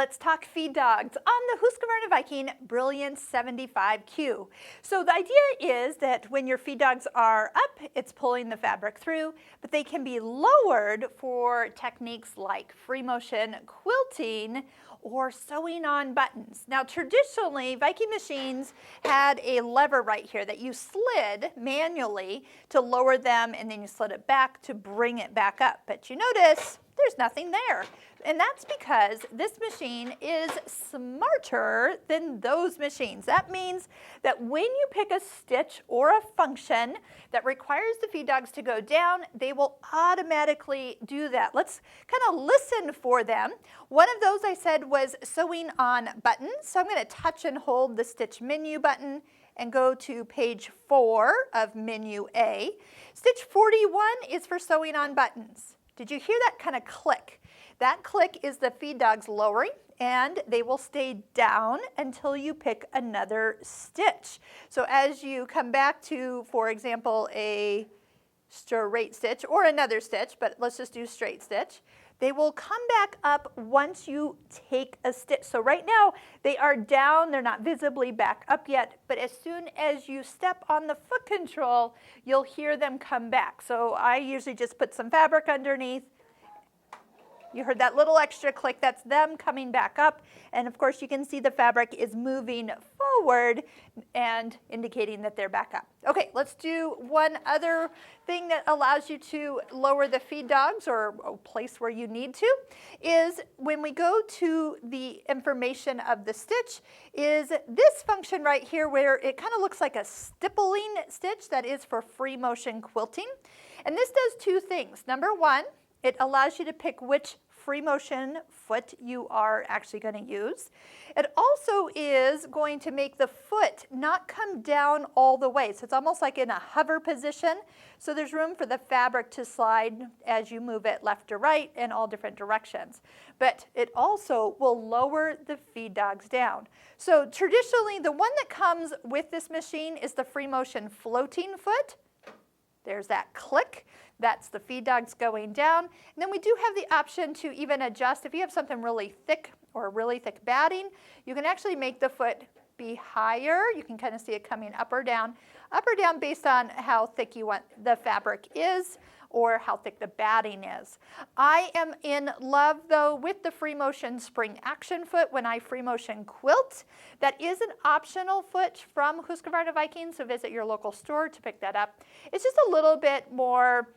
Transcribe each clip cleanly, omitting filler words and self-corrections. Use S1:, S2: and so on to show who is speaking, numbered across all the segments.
S1: Let's talk feed dogs on the Husqvarna Viking Brilliance 75Q. So the idea is that when your feed dogs are up, it's pulling the fabric through, but they can be lowered for techniques like free motion quilting or sewing on buttons. Now traditionally, Viking machines had a lever right here that you slid manually to lower them, and then you slid it back to bring it back up. But you notice there's nothing there. And that's because this machine is smarter than those machines. That means that when you pick a stitch or a function that requires the feed dogs to go down, they will automatically do that. Let's kind of listen for them. One of those I said was sewing on buttons. So I'm going to touch and hold the stitch menu button and go to page 4 of menu A. Stitch 41 is for sewing on buttons. Did you hear that kind of click? That click is the feed dogs lowering, and they will stay down until you pick another stitch. So as you come back to, for example, a straight stitch or another stitch, but let's just do straight stitch, they will come back up once you take a stitch. So right now they are down, they're not visibly back up yet, but as soon as you step on the foot control, you'll hear them come back. So I usually just put some fabric underneath. You heard that little extra click, that's them coming back up. And of course you can see the fabric is moving forward and indicating that they're back up. Okay, let's do one other thing that allows you to lower the feed dogs, or a place where you need to, is when we go to the information of the stitch, is this function right here where it kind of looks like a stippling stitch that is for free motion quilting. And this does two things. Number one, it allows you to pick which free motion foot you are actually going to use. It also is going to make the foot not come down all the way. So it's almost like in a hover position. So there's room for the fabric to slide as you move it left to right in all different directions. But it also will lower the feed dogs down. So traditionally, the one that comes with this machine is the free motion floating foot. There's that click. That's the feed dogs going down. And then we do have the option to even adjust. If you have something really thick or really thick batting, you can actually make the foot be higher. You can kind of see it coming up or down based on how thick you want the fabric is or how thick the batting is. I am in love though with the free motion spring action foot when I free motion quilt. That is an optional foot from Husqvarna Viking, so visit your local store to pick that up. It's just a little bit more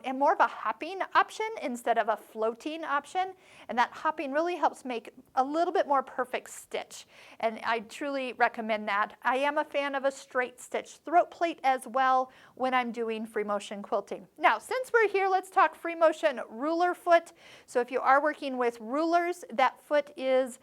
S1: and more of a hopping option instead of a floating option. And that hopping really helps make a little bit more perfect stitch. And I truly recommend that. I am a fan of a straight stitch throat plate as well when I'm doing free motion quilting. Now, since we're here, let's talk free motion ruler foot. So if you are working with rulers, that foot is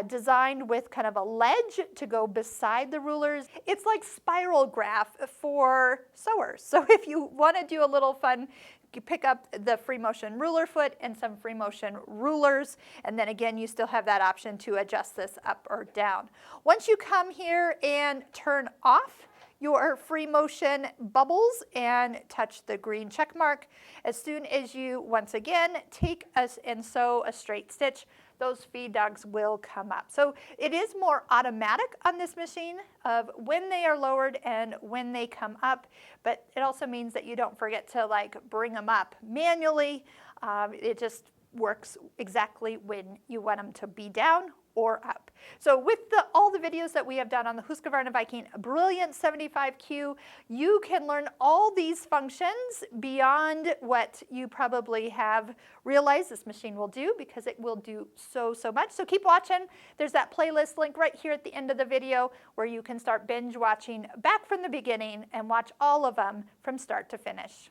S1: designed with kind of a ledge to go beside the rulers. It's like spiral graph for sewers. So if you want to do a little fun, you pick up the free motion ruler foot and some free motion rulers, and then again you still have that option to adjust this up or down. Once you come here and turn off your free motion bubbles and touch the green check mark, as soon as you once again take us and sew a straight stitch, those feed dogs will come up. So it is more automatic on this machine of when they are lowered and when they come up, but it also means that you don't forget to like bring them up manually. It just works exactly when you want them to be down or up. So with all the videos that we have done on the Husqvarna Viking Brilliance 75Q, you can learn all these functions beyond what you probably have realized this machine will do, because it will do so much. So keep watching. There's that playlist link right here at the end of the video where you can start binge watching back from the beginning and watch all of them from start to finish.